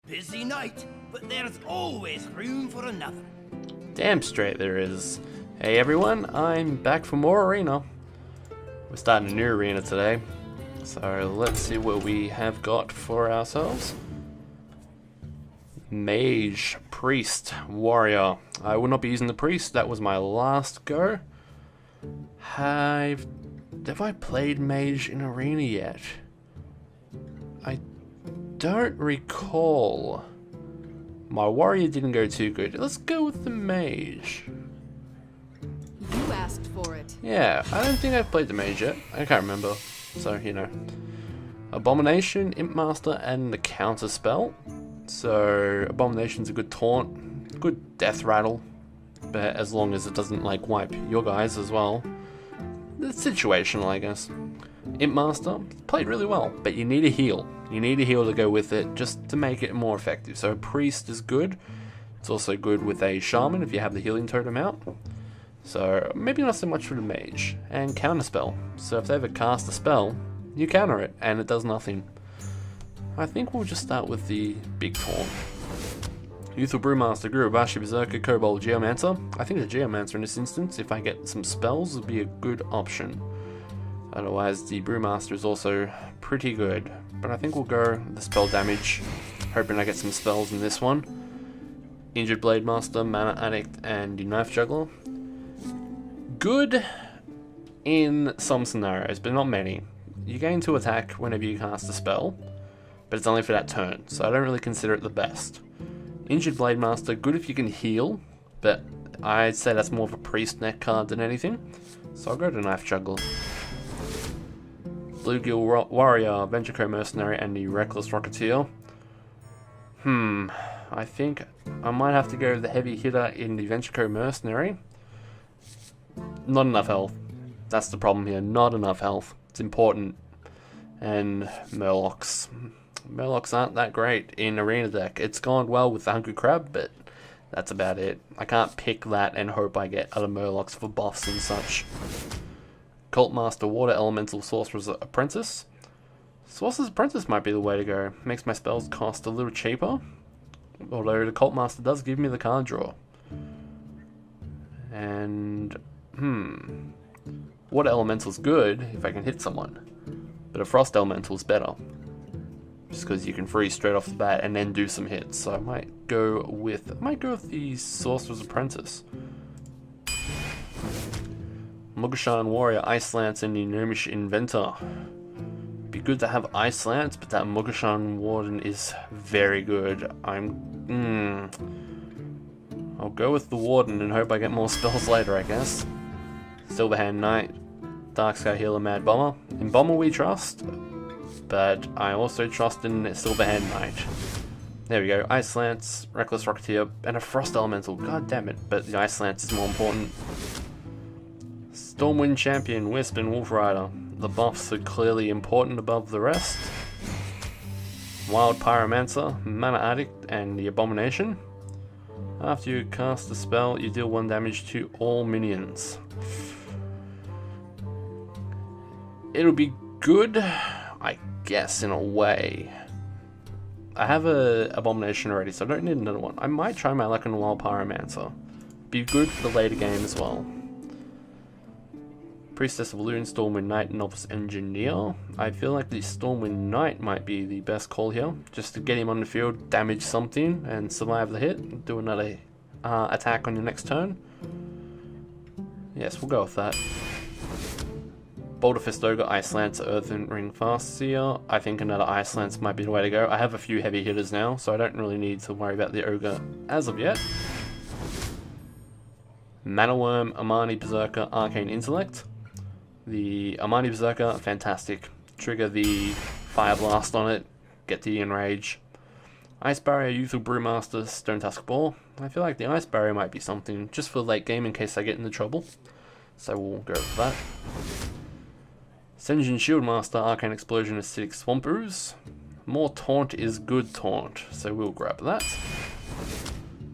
Busy night, but there's always room for another. Damn straight there is. Hey everyone, I'm back for more arena. We're starting a new arena today, so let's see what we have got for ourselves. Mage, priest, warrior. I will not be using the priest, that was my last go. Have I played mage in arena yet? I don't recall. My warrior didn't go too good. Let's go with the mage. You asked for it. Yeah, I don't think I've played the mage yet. I can't remember. So, you know. Abomination, Imp Master, and the counter spell. So, Abomination's a good taunt, good death rattle. But as long as it doesn't, like, wipe your guys as well. It's situational, I guess. Imp Master, played really well, but you need a heal. You need a heal to go with it, just to make it more effective. So Priest is good. It's also good with a Shaman if you have the healing totem out. So maybe not so much for the Mage. And Counterspell. So if they ever cast a spell, you counter it, and it does nothing. I think we'll just start with the big taunt. Youthful Brewmaster, Gurubashi, Berserker, Kobold, Geomancer. I think the Geomancer in this instance, if I get some spells, would be a good option. Otherwise, the Brewmaster is also pretty good. But I think we'll go the spell damage, hoping I get some spells in this one. Injured Blade Master, Mana Addict, and the Knife Juggler. Good in some scenarios, but not many. You gain 2 attack whenever you cast a spell, but it's only for that turn, so I don't really consider it the best. Injured Blade Master, good if you can heal, but I'd say that's more of a priest neck card than anything, so I'll go to Knife Juggler. Bluegill Warrior, Venture Mercenary, and the Reckless Rocketeer. I think I might have to go with the heavy hitter in the Venture Mercenary. Not enough health. That's the problem here, not enough health. It's important. And Murlocs. Murlocs aren't that great in arena deck. It's gone well with the Hungry Crab, but that's about it. I can't pick that and hope I get other Murlocs for buffs and such. Cult Master, Water Elemental, Sorcerer's Apprentice. Sorcerer's Apprentice might be the way to go. Makes my spells cost a little cheaper. Although the Cult Master does give me the card draw. And, Water Elemental's good if I can hit someone. But a Frost Elemental's better. Just because you can freeze straight off the bat and then do some hits. So I might go with the Sorcerer's Apprentice. Mugashan Warrior, Ice Lance, and the Gnomish Inventor. Be good to have Ice Lance, but that Mugashan Warden is very good. I'll go with the Warden and hope I get more spells later, I guess. Silverhand Knight, Dark Sky Healer, Mad Bomber. In Bomber we trust, but I also trust in Silverhand Knight. There we go, Ice Lance, Reckless Rocketeer, and a Frost Elemental. God damn it, but the Ice Lance is more important. Stormwind Champion, Wisp, and Wolf Rider. The buffs are clearly important above the rest. Wild Pyromancer, Mana Addict, and the Abomination. After you cast a spell, you deal 1 damage to all minions. It'll be good, I guess, in a way. I have a Abomination already, so I don't need another one. I might try my luck on a Wild Pyromancer. Be good for the later game as well. Priestess of Loon, Stormwind Knight, Novice Engineer. I feel like the Stormwind Knight might be the best call here. Just to get him on the field, damage something, and survive the hit. Do another attack on your next turn. Yes, we'll go with that. Boulder Fist Ogre, Ice Lance, Earthen Ring Farseer. I think another Ice Lance might be the way to go. I have a few heavy hitters now, so I don't really need to worry about the Ogre as of yet. Mana Worm, Amani Berserker, Arcane Intellect. The Amani Berserker, fantastic. Trigger the Fire Blast on it, get the Enrage. Ice Barrier, Youthful Brewmaster, Stone Tusk Ball. I feel like the Ice Barrier might be something just for late game in case I get into trouble. So we'll go with that. Senjin Shieldmaster, Arcane Explosion, Acidic Swamp Ooze. More taunt is good taunt, so we'll grab that.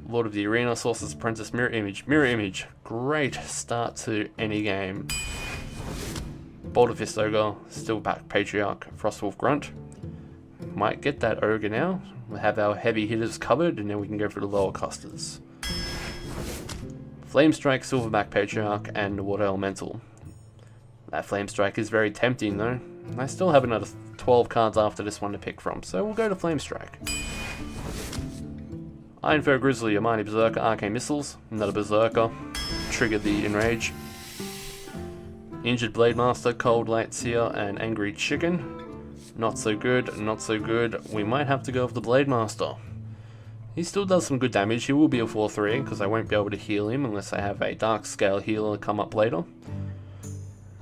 Lord of the Arena, Sorcerer's Apprentice, Mirror Image. Mirror Image, great start to any game. Boulder Fist Ogre, Steelback Patriarch, Frostwolf Grunt. Might get that Ogre now. We'll have our heavy hitters covered, and then we can go for the lower costers. Flame Strike, Silverback Patriarch, and Water Elemental. That Flame Strike is very tempting though. I still have another 12 cards after this one to pick from, so we'll go to Flame Strike. Iron Fur Grizzly, Amani Berserker, Arcane Missiles, another Berserker, trigger the Enrage. Injured Blade Master, Cold Light Seer, and Angry Chicken. Not so good, not so good. We might have to go with the Blade Master. He still does some good damage. He will be a 4-3 because I won't be able to heal him unless I have a Dark Scale healer come up later.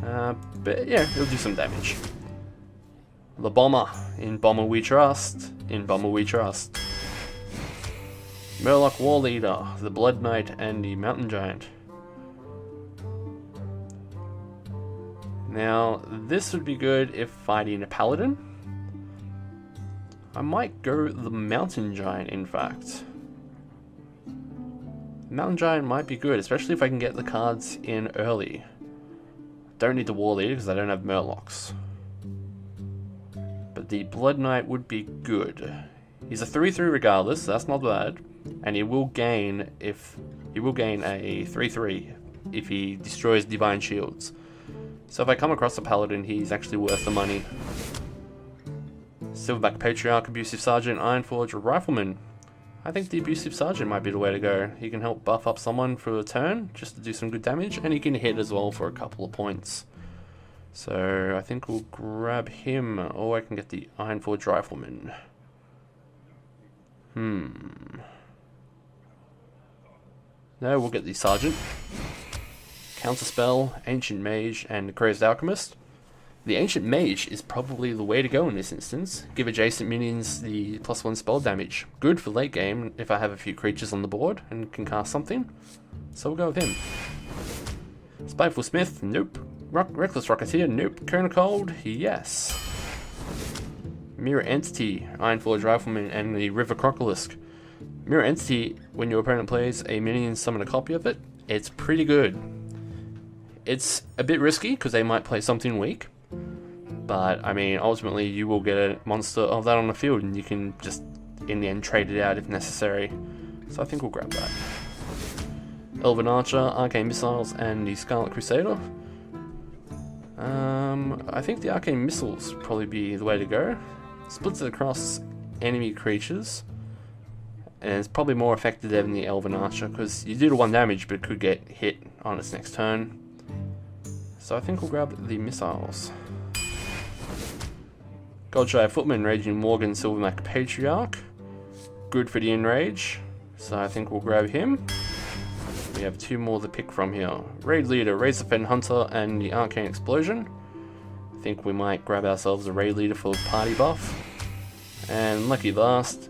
But yeah, he'll do some damage. The Bomber. In Bomber we trust. In Bomber we trust. Murloc War Leader, the Blood Knight, and the Mountain Giant. Now, this would be good if fighting a Paladin. I might go the Mountain Giant, in fact. Mountain Giant might be good, especially if I can get the cards in early. Don't need the War Leader because I don't have Murlocs. But the Blood Knight would be good. He's a 3-3 regardless, so that's not bad. And he will gain a 3-3 if he destroys Divine Shields. So if I come across a Paladin, he's actually worth the money. Silverback Patriarch, Abusive Sergeant, Ironforge, Rifleman. I think the Abusive Sergeant might be the way to go. He can help buff up someone for a turn, just to do some good damage, and he can hit as well for a couple of points. So I think we'll grab him, or I can get the Ironforge Rifleman. No, we'll get the Sergeant. Counterspell, Ancient Mage, and Crazed Alchemist. The Ancient Mage is probably the way to go in this instance. Give adjacent minions the +1 spell damage. Good for late game if I have a few creatures on the board and can cast something. So we'll go with him. Spiteful Smith, nope. Reckless Rocketeer, nope. Cone of Cold, yes. Mirror Entity, Ironforge Rifleman, and the River Crocolisk. Mirror Entity, when your opponent plays a minion, summon a copy of it. It's pretty good. It's a bit risky because they might play something weak, but I mean ultimately you will get a monster of that on the field and you can just in the end trade it out if necessary. So I think we'll grab that. Elven Archer, Arcane Missiles, and the Scarlet Crusader. I think the Arcane Missiles would probably be the way to go. Splits it across enemy creatures, and it's probably more effective than the Elven Archer because you do the 1 damage but it could get hit on its next turn. So I think we'll grab the missiles. Goldshire Footman, Raging Morgan, Silverback Patriarch. Good for the Enrage, so I think we'll grab him. We have 2 more to pick from here. Raid Leader, Razorfen Hunter, and the Arcane Explosion. I think we might grab ourselves a Raid Leader for party buff. And lucky last,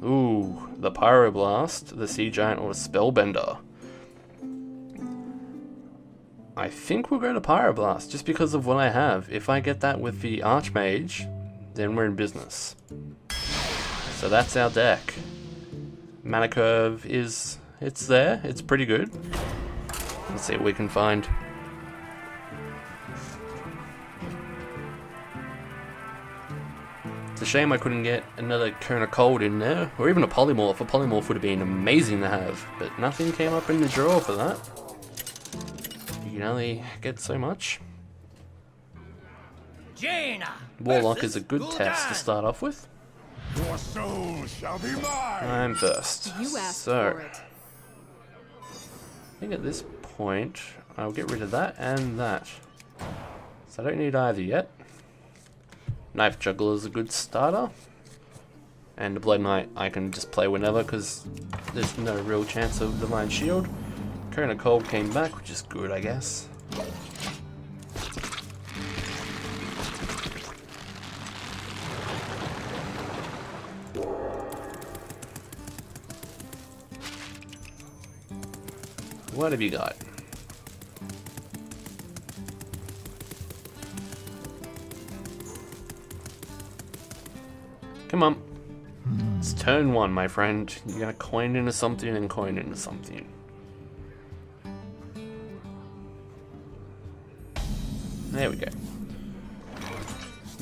ooh, the Pyroblast, the Sea Giant, or the Spellbender. I think we'll go to Pyroblast, just because of what I have. If I get that with the Archmage, then we're in business. So that's our deck. Mana curve is, it's there, it's pretty good. Let's see what we can find. It's a shame I couldn't get another Cone of Cold in there, or even a Polymorph. A Polymorph would have been amazing to have, but nothing came up in the draw for that. You can only get so much. Jaina Warlock is a good test to start off with. Your soul shall be mine. I'm first. You asked So, for it. I think at this point, I'll get rid of that and that. So I don't need either yet. Knife Juggler is a good starter. And the Blood Knight I can just play whenever because there's no real chance of Divine Shield. Cone of Cold came back, which is good, I guess. What have you got? Come on. It's turn 1, my friend. You gotta coin into something and coin into something. There we go.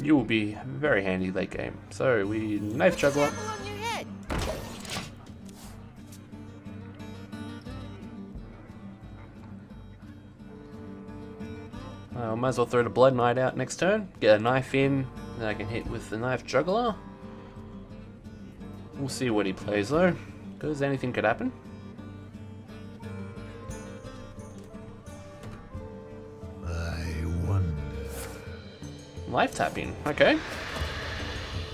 You will be very handy late game. So we Knife Juggler. Apple on your head. might as well throw the Blood Knight out next turn. Get a knife in, then I can hit with the Knife Juggler. We'll see what he plays though, because anything could happen. I wonder. Life tapping, okay.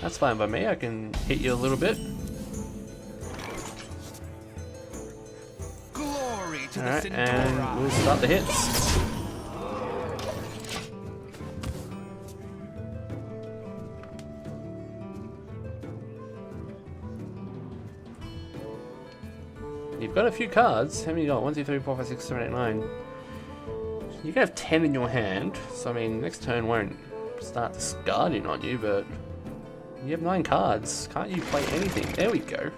That's fine by me, I can hit you a little bit. Glory to Alright, the and Centaur. we'll start the hits. You've got a few cards. How many you got? 1, 2, 3, 4, 5, 6, 7, 8, 9. You can have 10 in your hand, so I mean, next turn won't start discarding on you, but you have 9 cards. Can't you play anything? There we go.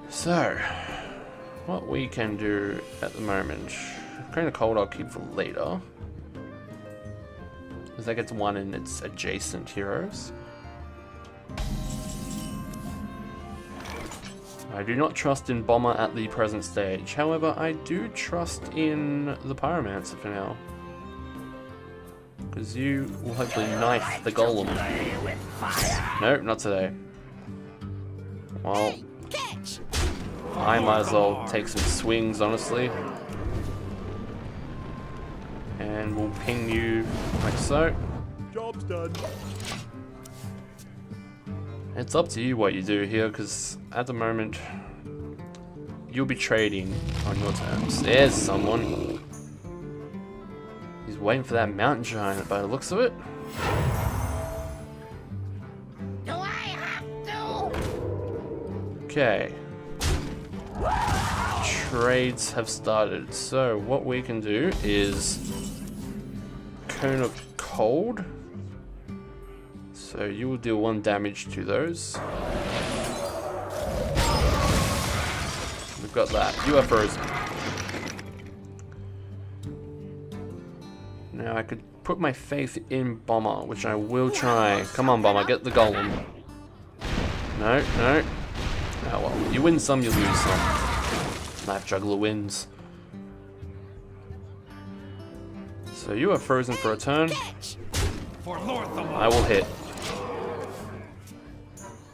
So, what we can do at the moment, Crown of Cold I'll keep for later, because that gets 1 in its adjacent heroes. I do not trust in Bomber at the present stage, however I do trust in the Pyromancer for now. Because you will hopefully knife the Golem. Nope, not today. Well, I might as well take some swings, honestly. And we'll ping you like so. Job's done. It's up to you what you do here, because at the moment you'll be trading on your terms. There's someone. He's waiting for that mountain giant by the looks of it. Do I have to? Okay. Trades have started. So what we can do is Cone of Cold. So you will deal 1 damage to those. We've got that. You are frozen. Now I could put my faith in Bomber, which I will try. Come on, Bomber, get the Golem. No, no. Oh well, you win some, you lose some. Knife Juggler wins. So you are frozen for a turn. For Lortham. I will hit.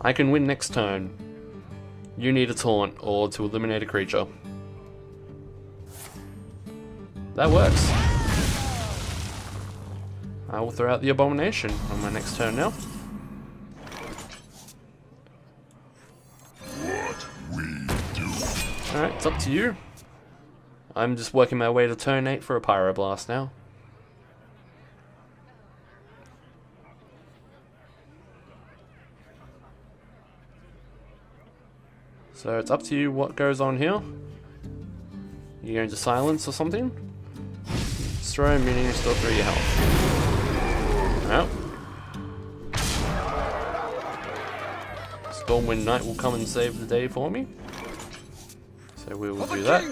I can win next turn. You need a taunt or to eliminate a creature. That works. I will throw out the Abomination on my next turn now. What we do. Alright, it's up to you. I'm just working my way to turn 8 for a Pyroblast now. So it's up to you what goes on here. You going to silence or something? Destroy a minion, restore 3 your health. Well. Stormwind Knight will come and save the day for me. So we will do that.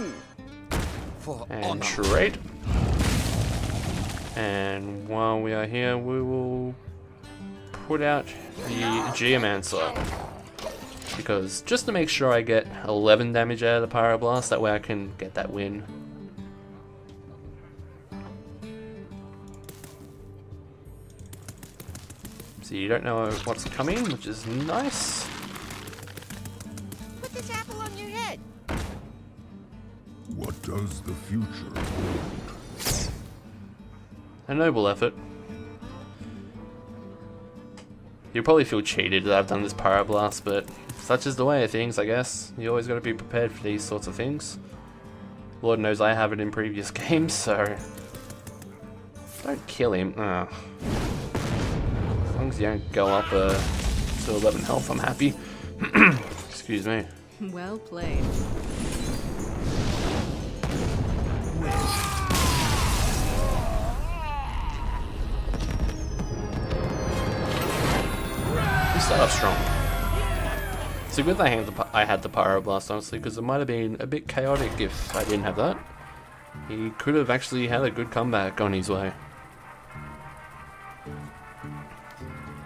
And trade. And while we are here, we will put out the Geomancer. Because just to make sure I get 11 damage out of the Pyroblast, that way I can get that win. So you don't know what's coming, which is nice. Put this apple on your head. What does the future hold? A noble effort. You'll probably feel cheated that I've done this Pyroblast, but such is the way of things, I guess. You always got to be prepared for these sorts of things. Lord knows I have it in previous games, so... Don't kill him. Oh. As long as you don't go up to 11 health, I'm happy. Excuse me. Well played. We start off strong. It's a good thing I had the Pyroblast, honestly, because it might have been a bit chaotic if I didn't have that. He could have actually had a good comeback on his way.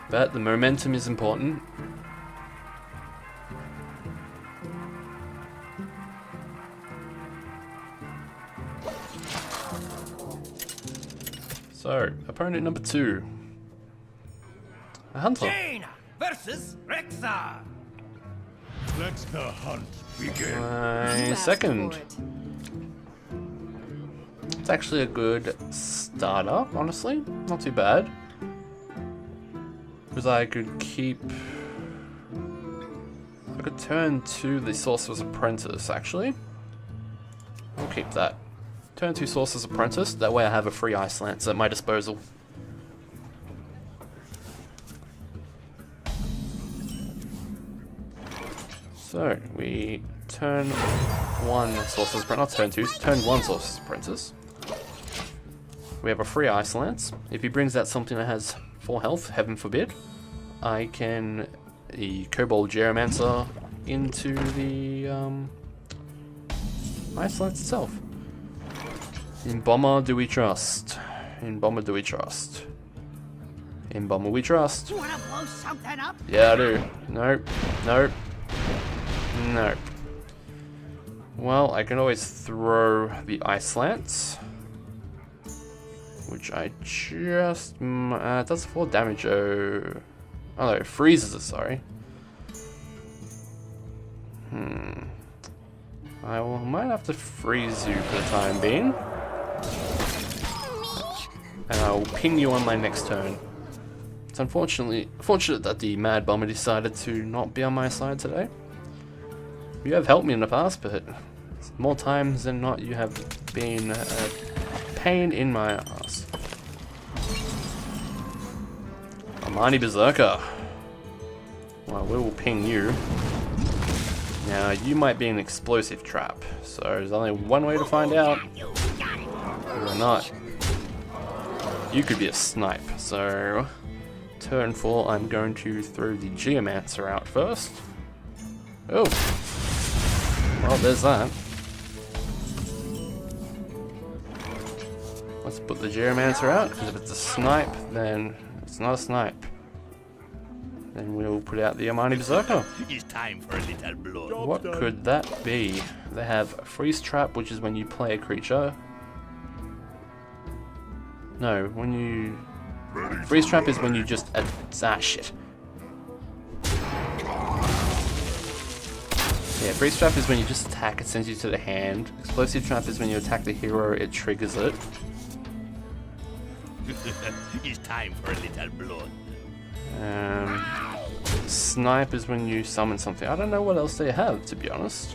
But the momentum is important. So, opponent number 2. A hunter. Jaina versus Rexa. Let the hunt begin. You My asked second. for it. It's actually a good startup, honestly. Not too bad. Because I could keep... I could turn to the Sorcerer's Apprentice, actually. I'll keep that. Turn to Sorcerer's Apprentice, that way I have a free Ice Lance at my disposal. So, we turn one Sorcerer's Apprentice, not turn two, turn one Sorcerer's Apprentice. We have a free Ice Lance. If he brings out something that has 4 health, heaven forbid, I can the Kobold Geomancer into the Ice Lance itself. In Bomber do we trust? In Bomber do we trust? In Bomber we trust. You wanna blow something up? Yeah, I do. Nope. Nope. Nope. Well, I can always throw the Ice Lance, which I just... does 4 damage. Oh no, it freezes it, sorry. Might have to freeze you for the time being. And I will ping you on my next turn. It's fortunate that the Mad Bomber decided to not be on my side today. You have helped me in the past, but more times than not you have been a pain in my ass. Armani Berserker. Well, we will ping you. Now, you might be an explosive trap, so there's only one way to find out. You are not. You could be a snipe, so... Turn 4, I'm going to throw the Geomancer out first. Oh! Well, there's that. Let's put the Geomancer out, because if it's a snipe, then it's not a snipe. Then we'll put out the Armani Berserker. It's time for a little blood. What could that be? They have Freeze Trap, which is when you play a creature. No, when you... Freeze Trap is when you just... shit. Yeah, Freeze Trap is when you just attack, it sends you to the hand. Explosive Trap is when you attack the hero, it triggers it. It's time for a little blood. Snipe is when you summon something. I don't know what else they have, to be honest.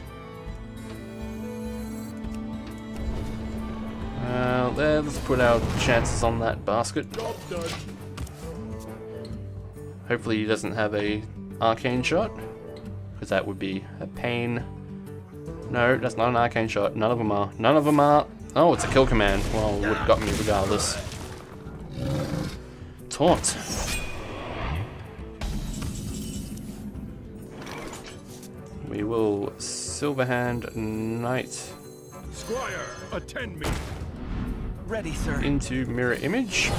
Let's put our chances on that basket. Hopefully he doesn't have a arcane shot, because that would be a pain. No, that's not an arcane shot. None of them are. None of them are. Oh, it's a kill command. Well, it would have got me regardless. Taunt. We will Silverhand Knight Squire, attend me. Ready, sir. into Mirror Image.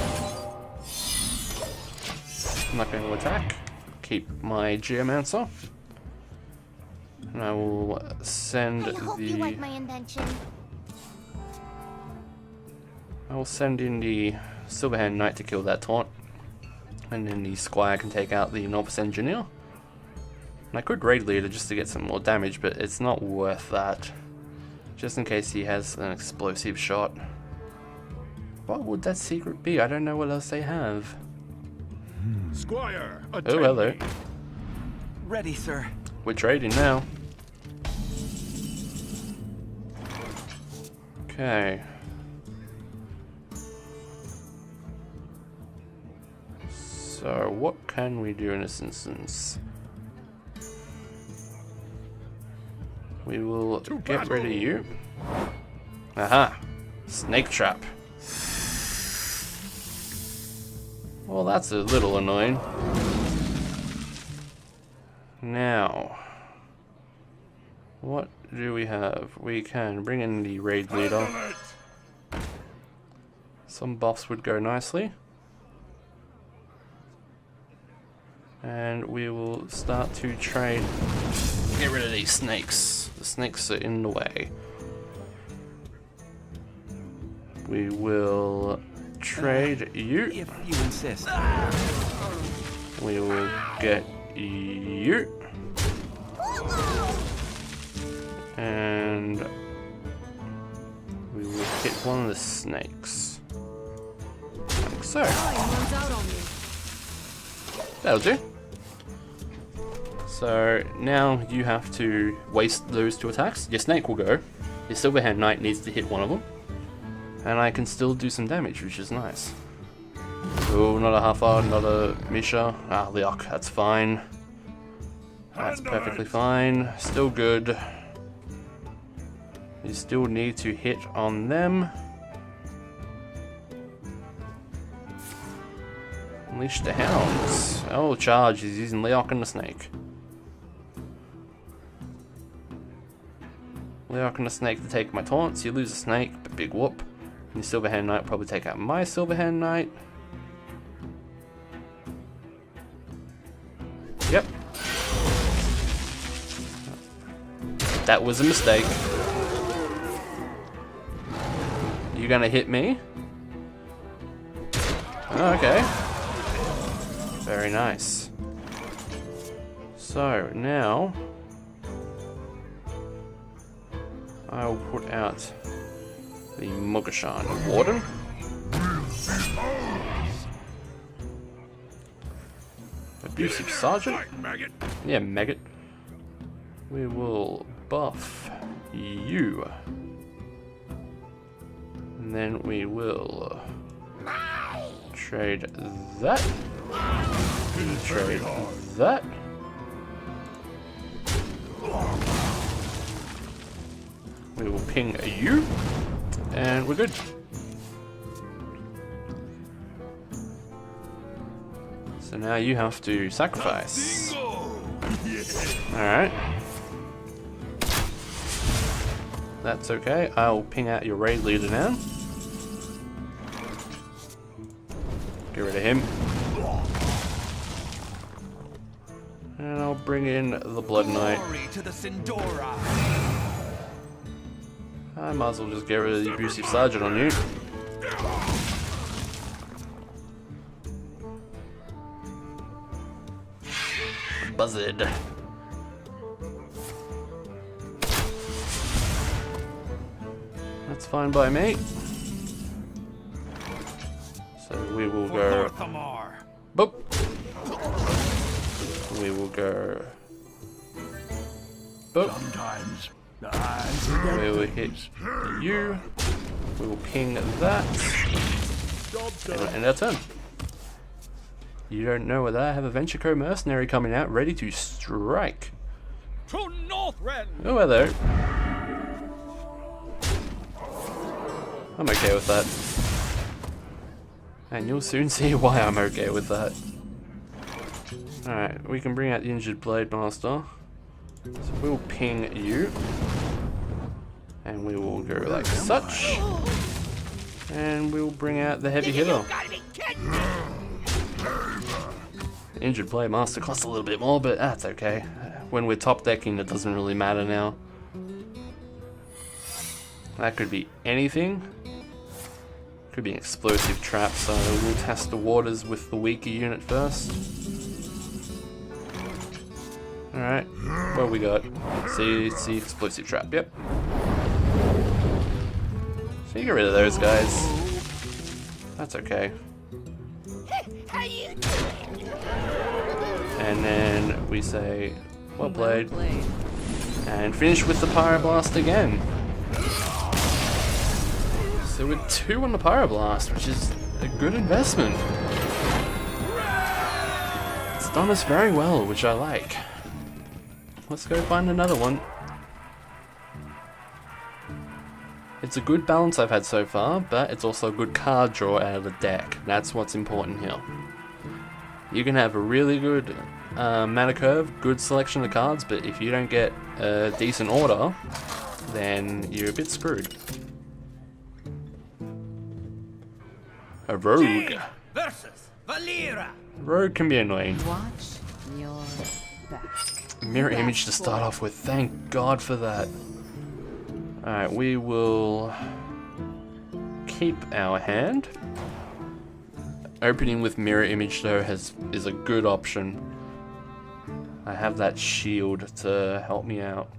I'm not going to attack. Keep my Geomancer. And I will send I hope you like the... my invention. I will send in the Silverhand Knight to kill that taunt. And then the Squire can take out the Novice Engineer. And I could Raid Leader just to get some more damage, but it's not worth that. Just in case he has an explosive shot. What would that secret be? I don't know what else they have. Squire, Oh, attend hello. me. Ready, sir. We're trading now. Okay. So, what can we do in this instance? We will get rid of you. Aha! Snake Trap. Well, that's a little annoying. Now, what do we have? We can bring in the Raid Leader. Some buffs would go nicely. And we will start to trade. Get rid of these snakes. The snakes are in the way. We will trade you. If you insist. We will get you. And we will hit one of the snakes. Like so. That'll do. So now you have to waste those 2 attacks. Your snake will go. Your Silverhand Knight needs to hit one of them. And I can still do some damage, which is nice. Oh, not a Hafa, not a Misha. Ah, Liok, that's fine. That's perfectly fine. Still good. You still need to hit on them. Unleash the Hounds. Oh, charge. He's using Liok and the Snake. Liok and the Snake to take my taunts. You lose a Snake, but big whoop. And your Silverhand Knight will probably take out my Silverhand Knight. Yep. That was a mistake. You gonna hit me? Oh, okay. Very nice. So now I'll put out the Mogashan Warden. Abusive Sergeant. Yeah, Maggot. We will buff you. And then we will trade that. Trade that. We will ping you. And we're good. So now you have to sacrifice. Alright. That's okay. I'll ping out your raid leader now. Get rid of him. And I'll bring in the Blood Knight. I might as well just get rid of the Abusive Sergeant on you. Buzzard. That's fine by me. So we will go. Boop. We will go. Boop. We will hit you. We will ping that. And we'll end our turn. You don't know whether I have a Venture Co mercenary coming out ready to strike. To Northrend. Oh, hello. I'm okay with that. And you'll soon see why I'm okay with that. Alright, we can bring out the Injured Blade Master. So we'll ping you. And we will go like such. And we'll bring out the Heavy Hitter. Injured Blade Master costs a little bit more, but that's okay. When we're top decking, it doesn't really matter now. That could be anything. Could be an explosive trap, so we'll test the waters with the weaker unit first. Alright, what we got? See, explosive trap, yep. So you get rid of those guys. That's okay. And then we say, well played. And finish with the Pyroblast again. So we're 2 on the Pyroblast, which is a good investment. It's done us very well, which I like. Let's go find another one. It's a good balance I've had so far, but it's also a good card draw out of the deck. That's what's important here. You can have a really good mana curve, good selection of cards, but if you don't get a decent order, then you're a bit screwed. A rogue. Versus Valera. Rogue can be annoying. Watch your back. Mirror image to start off with. Thank God for that. Alright, we will keep our hand. Opening with mirror image though is a good option. I have that shield to help me out.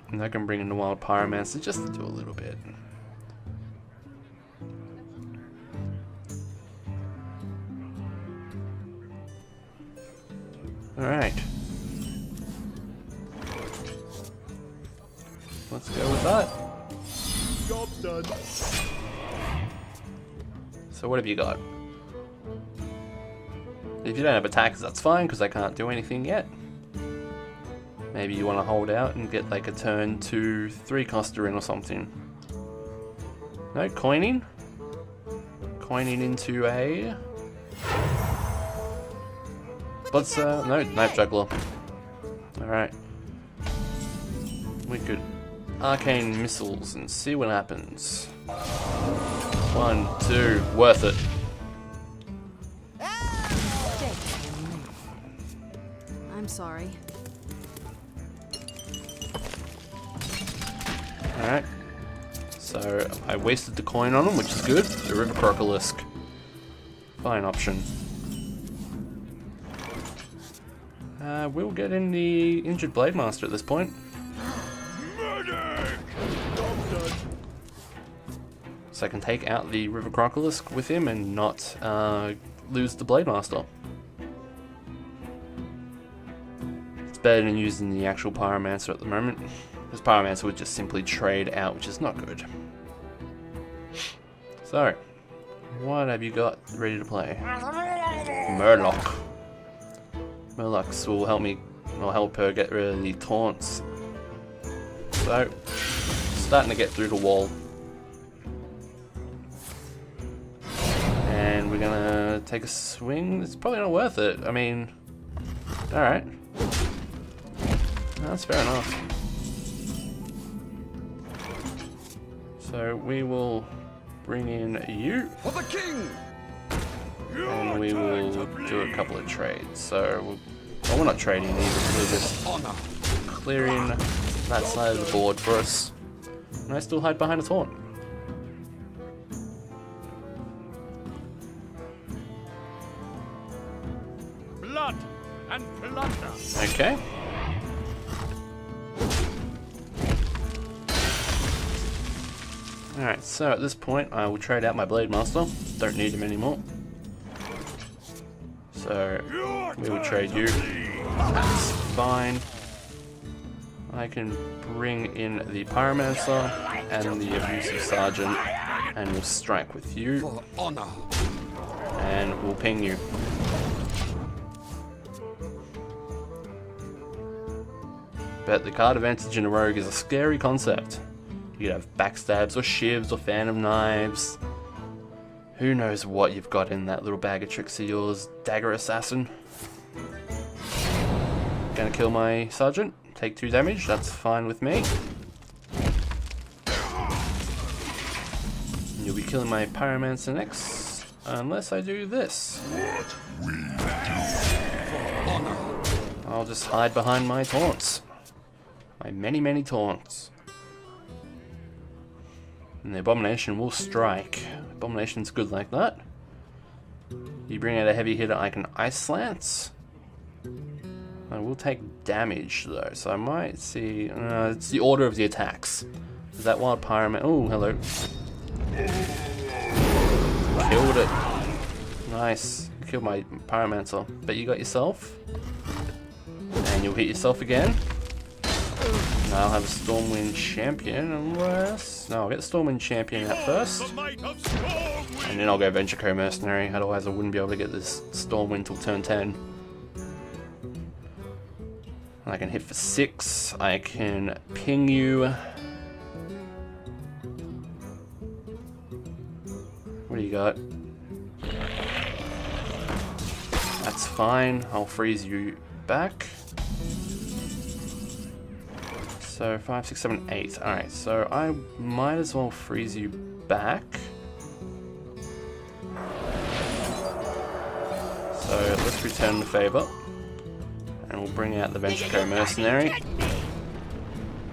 And I can bring in the Wild Pyromancer just to do a little bit. Alright. Let's go with that. Job's done. So what have you got? If you don't have attackers, that's fine, because I can't do anything yet. Maybe you want to hold out and get like a turn 2, 3 coster in or something. No, coining? Coining into a... What's no, Knife Juggler. Alright. We could Arcane Missiles and see what happens. 1, 2, worth it. I'm sorry. Alright. So I wasted the coin on him, which is good. The River Crocolisk. Fine option. We'll get in the Injured Blade Master at this point. So I can take out the River Crocolisk with him and not lose the Blade Master. It's better than using the actual Pyromancer at the moment. Because Pyromancer would just simply trade out, which is not good. So, what have you got ready to play? Murloc. Murlocs will help her get rid of the taunts. So, starting to get through the wall. And we're gonna take a swing. It's probably not worth it. I mean, alright. That's fair enough. So we will bring in you. For the king! And we will do a couple of trades. So, well, we're not trading either. We're just clearing that side of the board for us. And I still hide behind a taunt. Blood and plunder. Okay. Alright, so at this point I will trade out my Blade Master. Don't need him anymore. So we will trade you. That's fine. I can bring in the Pyromancer and the Abusive Sergeant, and we'll strike with you. For honor. And we'll ping you. But the card advantage in a rogue is a scary concept. You could have backstabs or shivs or phantom knives. Who knows what you've got in that little bag of tricks of yours, Dagger Assassin. Gonna kill my sergeant, take 2 damage, that's fine with me. And you'll be killing my Pyromancer next, unless I do this. I'll just hide behind my taunts. My many taunts. And the Abomination will strike. Abomination's good like that. You bring out a heavy hitter, I can Ice Lance. I will take damage though, so I might see... it's the order of the attacks. Is that Wild Pyroman? Oh, hello. Killed it. Nice. Killed my Pyromancer. But you got yourself. And you'll hit yourself again. I'll have a Stormwind Champion unless... No, I'll get the Stormwind Champion out first. And then I'll go Venture Co-Mercenary, otherwise I wouldn't be able to get this Stormwind till turn 10. I can hit for 6, I can ping you. What do you got? That's fine, I'll freeze you back. So 5, 6, 7, 8. Alright, so I might as well freeze you back. So let's return the favor. And we'll bring out the Venture Co-Mercenary.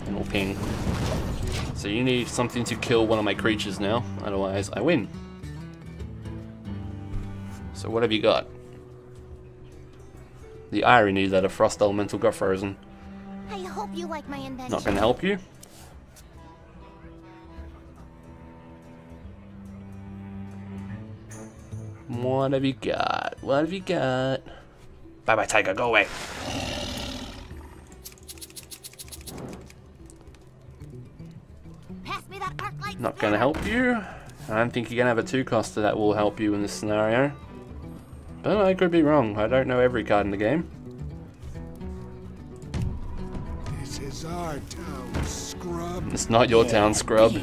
And we'll ping. So you need something to kill one of my creatures now, otherwise I win. So what have you got? The irony that a frost elemental got frozen. I hope you like my invention. Not gonna help you. What have you got? What have you got? Bye bye, tiger, go away. Pass me that arc light. Not gonna help you. I don't think you're gonna have a 2-coster that will help you in this scenario. But I could be wrong. I don't know every card in the game. This is our town, scrub. It's not your town, scrub.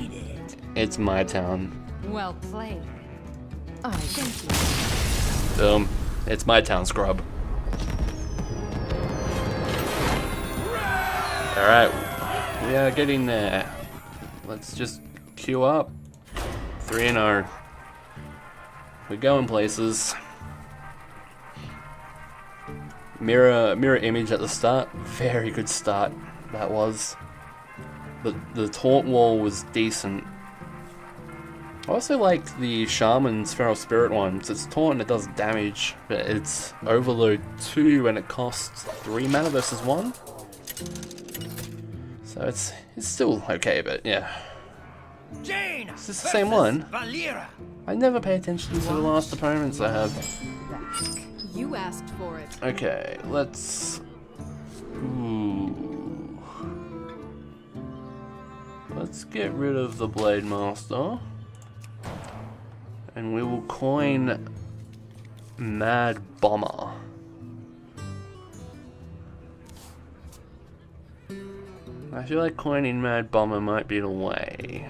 It's my town. Well played. I thank you. Boom. It's my town, scrub. Alright. We are getting there. Let's just queue up. 3-0. We're going places. Mirror image at the start. Very good start. That was. The taunt wall was decent. I also like the Shaman's Feral Spirit ones. It's taunt and it does damage, but it's Overload 2 and it costs 3 mana versus 1. So it's still okay, but yeah. Jane Is this the same one? Valera. I never pay attention to the last opponents I have. You asked for it. Okay, let's... Ooh. Let's get rid of the Blade Master. And we will coin Mad Bomber. I feel like coining Mad Bomber might be the way.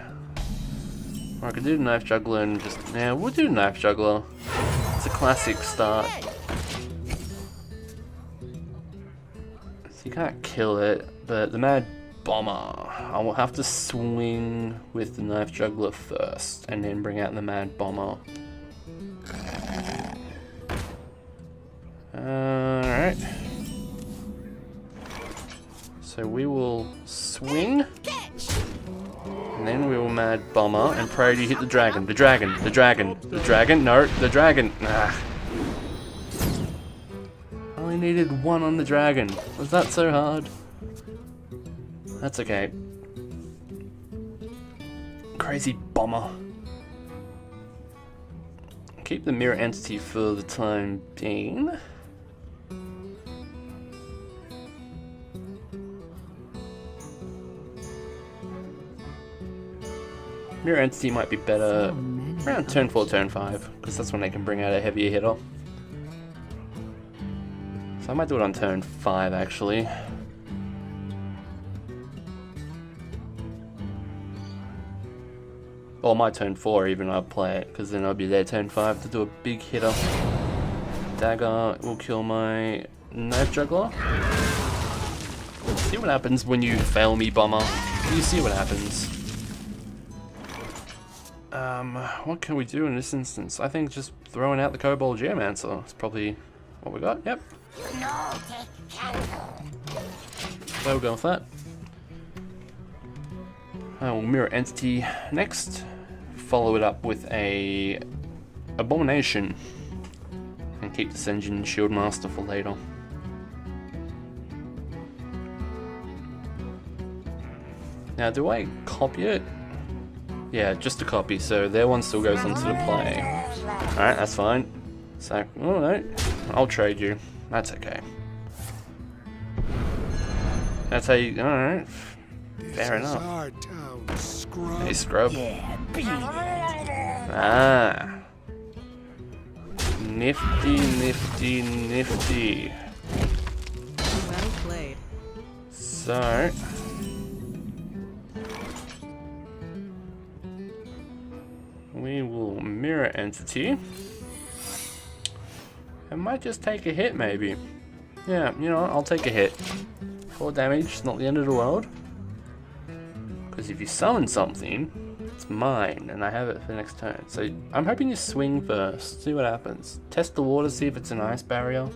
Or I could do the Knife Juggler and just... Yeah, we'll do Knife Juggler. It's a classic start. So you can't kill it, but the Mad Bomber, I will have to swing with the Knife Juggler first, and then bring out the Mad Bomber. Alright. So we will swing, and then we will Mad Bomber, and pray to hit the dragon. The dragon, the dragon, the dragon, no, the dragon. Ah. I only needed 1 on the dragon. Was that so hard? That's okay. Crazy bomber. Keep the mirror entity for the time being. Mirror entity might be better around turn 4, turn 5, because that's when they can bring out a heavier hitter. So I might do it on turn 5 actually. Or my turn 4 even, I'll play it, because then I'll be there turn 5 to do a big hitter. Dagger will kill my Knife Juggler. See what happens when you fail me, Bomber. You see what happens. What can we do in this instance? I think just throwing out the Kobold Geomancer is probably what we got. Yep. So we'll go with that. I will Mirror Entity next. Follow it up with a Abomination. And keep this engine Shieldmaster for later. Now, do I copy it? Yeah, just a copy, so their one still goes onto the play. Alright, that's fine. So, alright, I'll trade you. That's okay. That's how you... Alright. Fair enough. Our town, scrub. Hey, scrub. Ah. Nifty, nifty, nifty. Well played. So... we will Mirror Entity. I might just take a hit, maybe. Yeah, you know what? I'll take a hit. 4 damage, it's not the end of the world. Because if you summon something, it's mine, and I have it for the next turn. So I'm hoping you swing first, see what happens. Test the water, see if it's an ice barrier.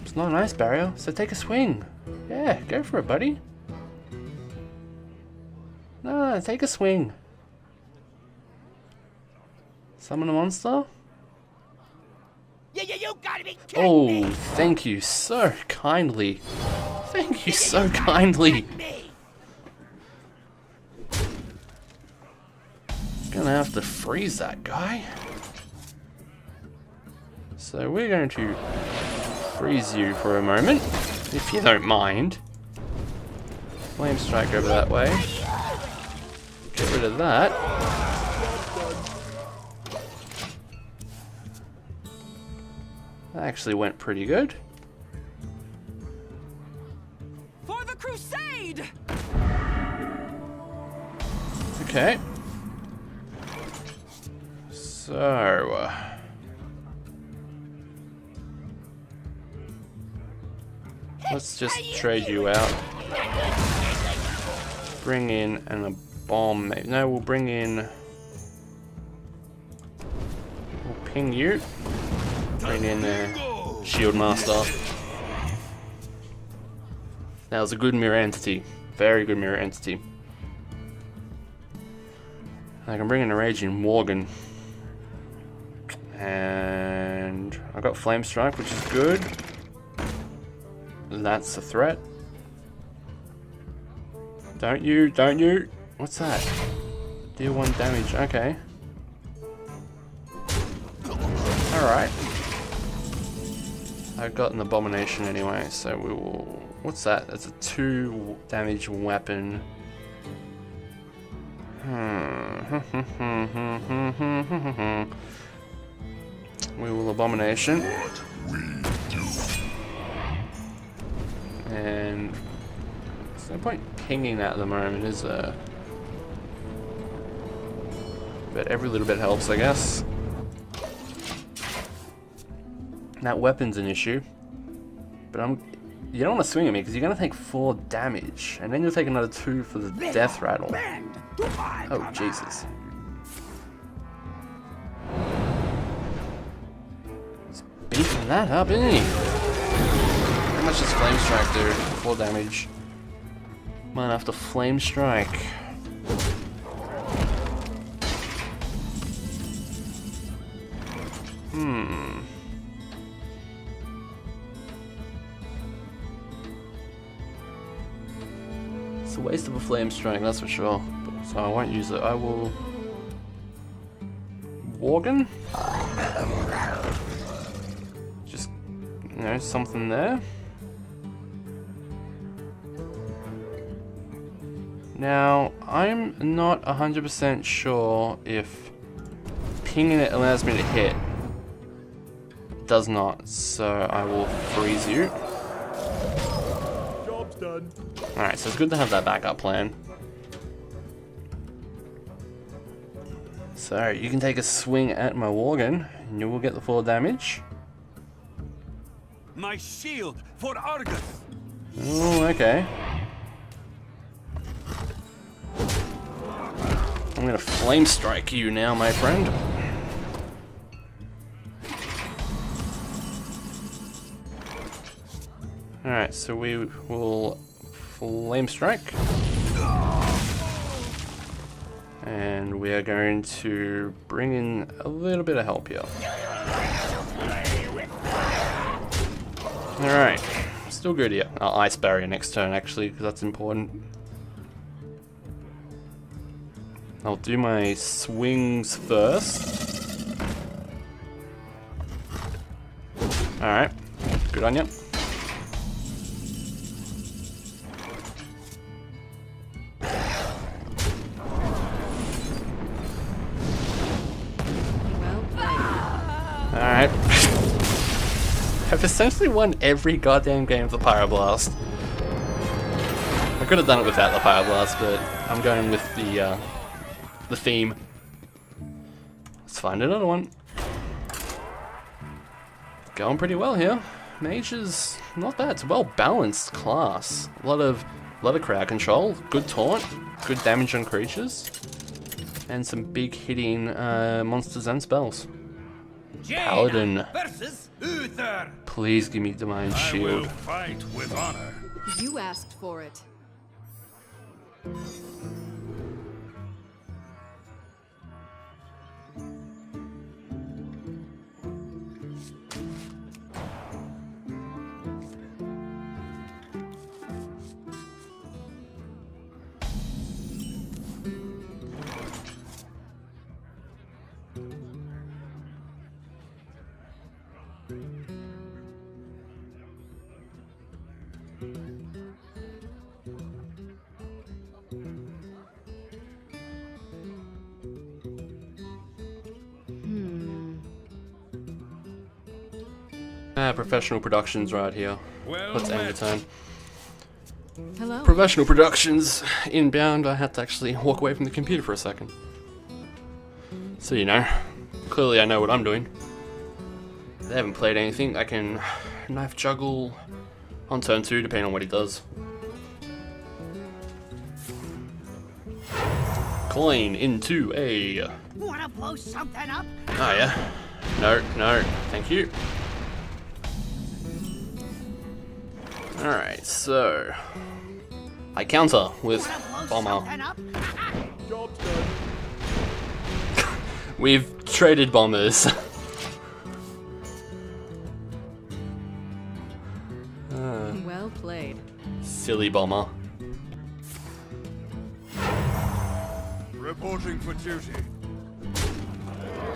It's not an ice barrier, so take a swing. Yeah, go for it, buddy. No, take a swing. Summon a monster? You gotta be kidding Oh, me! thank you so kindly. Thank you so kindly. Me. Gonna have to freeze that guy. So we're going to freeze you for a moment, if you don't mind. Flame strike over that way. Get rid of that. That actually went pretty good. For the crusade! Okay. So... let's just trade you out. Bring in a bomb. No, we'll bring in... we'll ping you. Bring in Shield Master. That was a good mirror entity. Very good mirror entity. I can bring in a Raging Worgen. And I got Flame Strike, which is good. That's a threat. Don't you? What's that? Deal 1 damage, okay. Alright. I've got an Abomination anyway, so we will... what's that? That's a 2 damage weapon. We will Abomination. And there's no point pinging that at the moment, is there? But every little bit helps, I guess. That weapon's an issue. But you don't want to swing at me because you're going to take 4 damage. And then you'll take another 2 for the death rattle. Oh, Jesus. He's beating that up, isn't he? How much does Flame Strike do? 4 damage. Might have to Flame Strike. It's a waste of a Flame Strike, that's for sure. So I won't use it. I will... Worgen? Just, you know, something there. Now, I'm not 100% sure if pinging it allows me to hit. It does not, so I will freeze you. Job's done. Alright, so it's good to have that backup plan. So, you can take a swing at my Worgen, and you will get the 4 damage. My shield for Argus. Oh, okay. I'm gonna Flame Strike you now, my friend. Alright, so we will Flame Strike. And we are going to bring in a little bit of help here. Alright, still good here. I'll Ice Barrier next turn actually, because that's important. I'll do my swings first. Alright, good on you. Well played. Alright. I've essentially won every goddamn game of the Pyroblast. I could have done it without the Pyroblast, but I'm going with the theme. Let's find another one. Going pretty well here. Mage is not bad. It's a well balanced class. A lot of crowd control, good taunt, good damage on creatures, and some big hitting monsters and spells. Paladin. Versus Uther. Please give me Divine I will Shield. fight with honor. You asked for it. Professional productions right here. Well Let's end the met. turn. Hello. Professional productions inbound. I had to actually walk away from the computer for a second. So you know, clearly I know what I'm doing. They haven't played anything. I can knife juggle on turn 2 depending on what he does. Coin into a... Wanna blow something up? Oh yeah. No, no, thank you. Alright, so... I counter with Wanna blow Bomber. something up? Job's done. We've traded bombers. Well played. Silly bomber. Reporting for duty.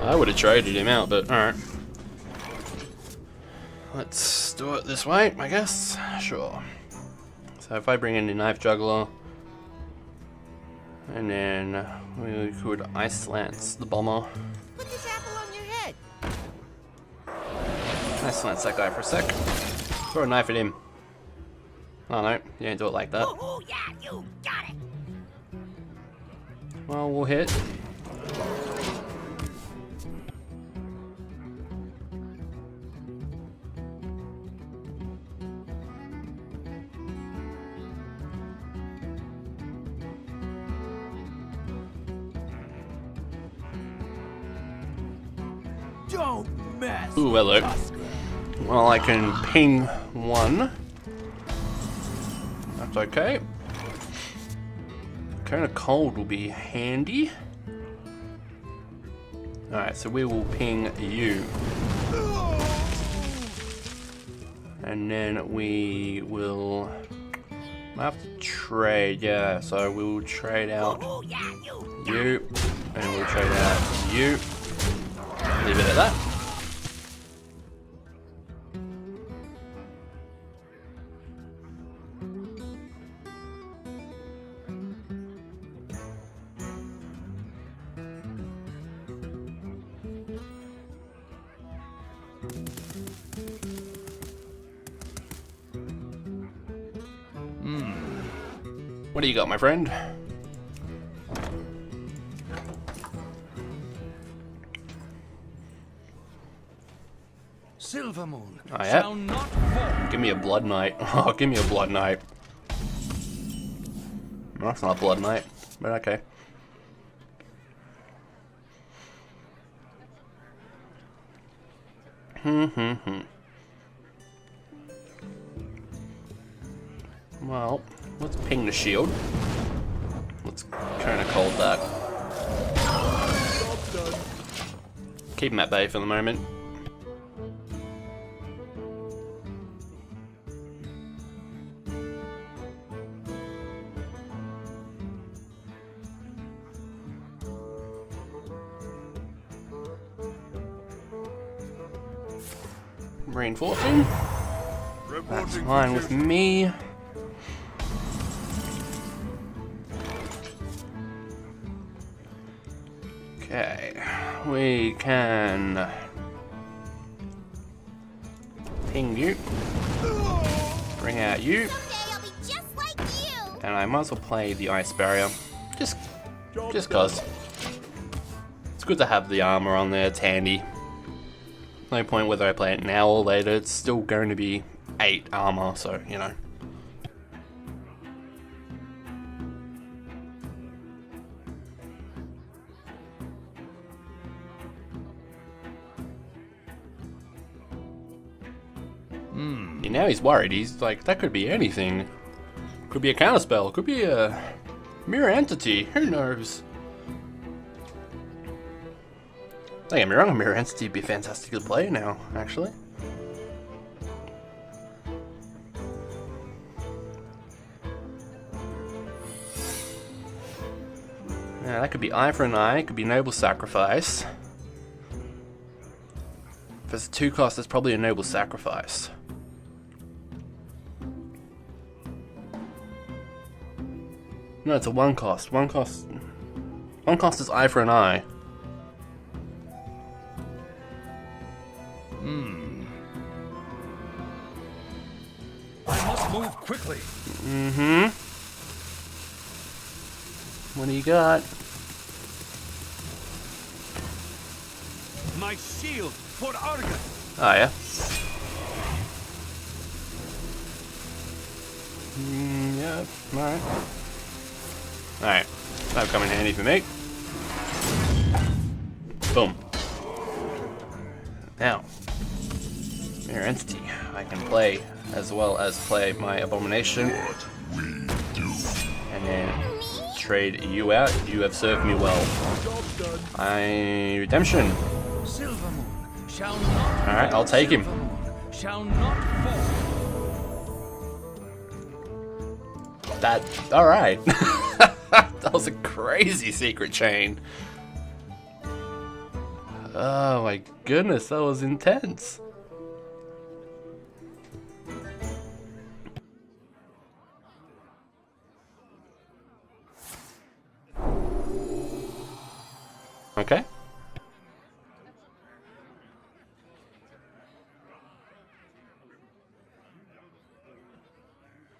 I would have traded him out, but alright. Let's do it this way, I guess. Sure. So if I bring in the knife juggler, and then we could ice lance the bomber. Put this apple on your head. Ice lance that guy for a sec. Throw a knife at him. Oh no, you don't do it like that. Oh, yeah, you got it. Well, we'll hit. Don't mess. Ooh, hello. Well, I can ping one. That's okay. Kind of cold will be handy. Alright, so we will ping you. And then we will... I have to trade, yeah, so we will trade out Oh, yeah, you, and we'll trade out you. Leave it at that. What do you got, my friend? Silver Moon. Oh, yeah? Shall not fall. Give me a Blood Knight. Oh, give me a Blood Knight. No, that's not a Blood Knight, but okay. Well, let's ping the shield. Let's kind of cold that. Job's done. Keep him at bay for the moment. Reinforcing. That's Reporting fine for with duty. me. Okay, we can ping you, bring out you, Someday I'll be just like you. and I might as well play the ice barrier, just cause. It's good to have the armor on there, it's handy. No point whether I play it now or later, it's still going to be 8 armor, so, you know. And now he's worried, he's like, that could be anything. Could be a counterspell, could be a mirror entity, who knows? Don't get me wrong, a mirror entity would be fantastic to play now, actually. Yeah, that could be eye for an eye, it could be noble sacrifice. If it's a 2 cost, it's probably a noble sacrifice. No, it's a 1 cost. 1 cost. 1 cost is eye for an eye. I must move quickly. Mm-hmm. What do you got? My shield for Argus. Oh, yeah. Yeah, alright. Alright. That'll come in handy for me. Boom. Now, Mirror Entity. I can play as well as play my Abomination. And then trade you out. You have served me well. Redemption. Silver Moon shall not. Alright, I'll take him. Silver Moon shall not fall. That. Alright. That was a crazy secret chain. Oh my goodness, that was intense. Okay.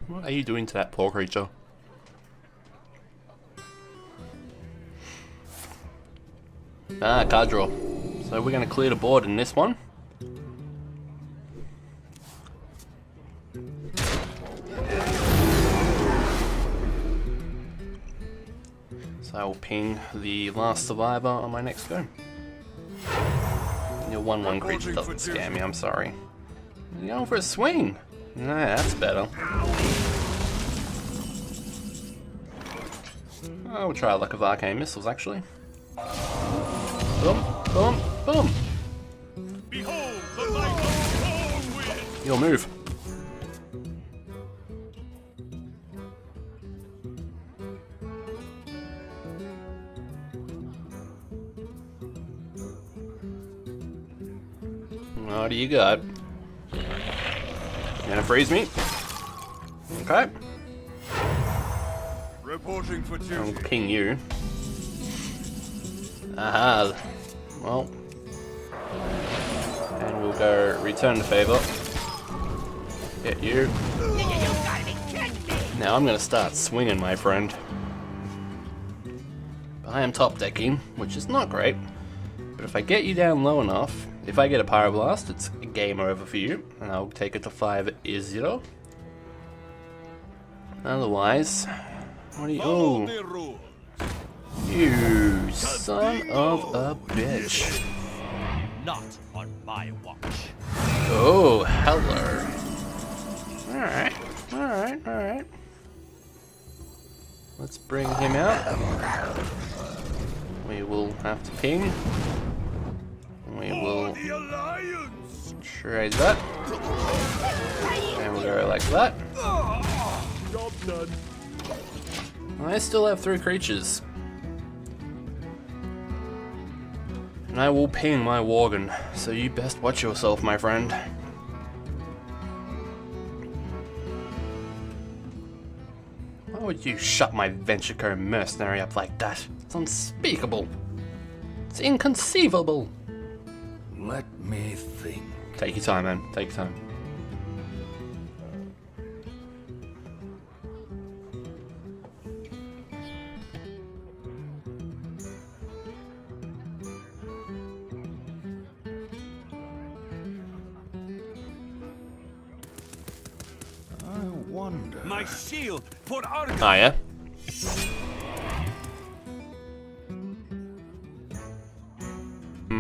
What are you doing to that poor creature? Ah, card draw. So we're going to clear the board in this one. So I will ping the last survivor on my next go. Your 1/1 creature doesn't scare me, I'm sorry. You're going for a swing. Nah, that's better. We'll try a luck of arcane missiles actually. Boom, boom, boom. Behold the light of Stormwind. Your move. What do you got? You gonna freeze me? Okay. Reporting for I'll duty. ping you. Aha. Well. And we'll go return the favor. Get you. You gotta be kidding me! Now I'm gonna start swinging, my friend. I am top decking, which is not great. But if I get you down low enough, if I get a Pyroblast, it's a game over for you. And I'll take it to 5-0. Otherwise, what do you... Follow Oh, the rules. you son of a bitch. Not on my watch. Oh, hello. Alright, alright, alright. Let's bring him out. We will have to ping. We will The Alliance. trade that. And we'll go like that. Job done. I still have 3 creatures. And I will ping my Worgen, so you best watch yourself, my friend. Why would you shut my Venture mercenary up like that? It's unspeakable. It's inconceivable. Let me think. Take your time, man. Take your time. I wonder. My shield for Argus. Ah, yeah?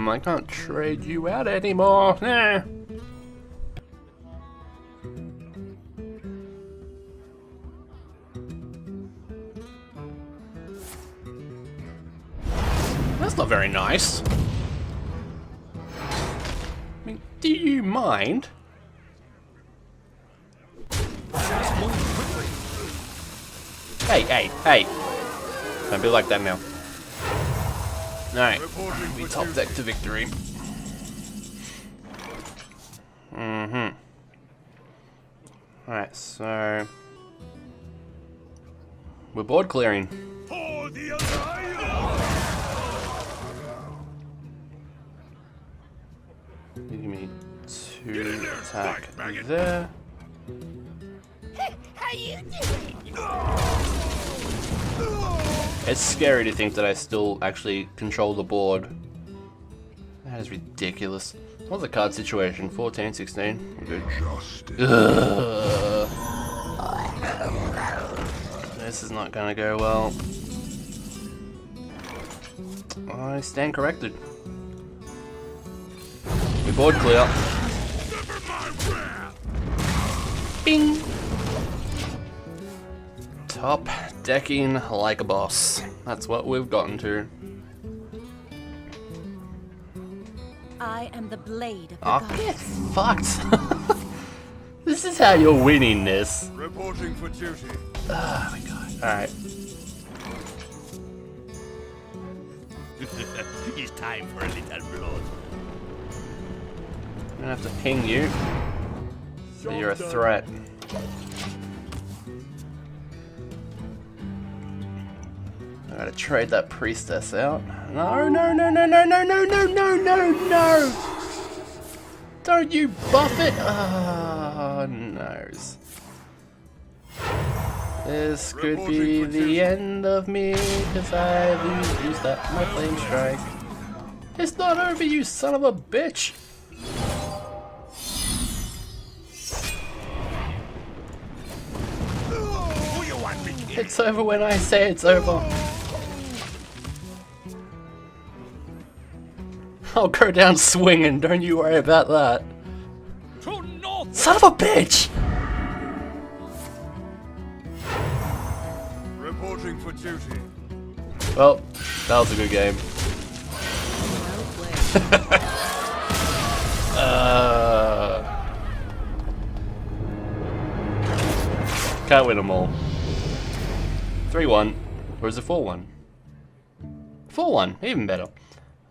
I can't trade you out anymore. Nah. That's not very nice. I mean, do you mind? Hey, hey, hey. Don't be like that now. Alright, we top deck to victory. Alright, so we're board clearing. For the alliance! Give me 2 attack there. How you doing? It's scary to think that I still actually control the board. That is ridiculous. What's the card situation? 14, 16. We're good. Ugh. This is not gonna go well. I stand corrected. We board clear. Bing! Top decking like a boss. That's what we've gotten to. I am the blade of the Oh, gods. get fucked. This is how you're winning this. Reporting for duty. Oh my god. Alright. It's time for a little blood. I'm gonna have to ping you. So you're a threat. I gotta trade that priestess out. No, no, no, no, no, no, no, no, no, no, no! Don't you buff it! Oh, noes. This could be the end of me, cause I used that my flame strike. It's not over, you son of a bitch! Who you want me to kill? It's over when I say it's over. I'll go down swinging, don't you worry about that. To north! Son of a bitch! Reporting for duty. Well, that was a good game. Well played. Can't win them all. 3-1. Or is it 4-1? 4-1, even better.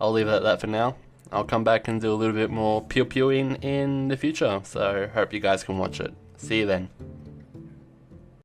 I'll leave it at that for now. I'll come back and do a little bit more pew-pewing in the future, so hope you guys can watch it. See you then.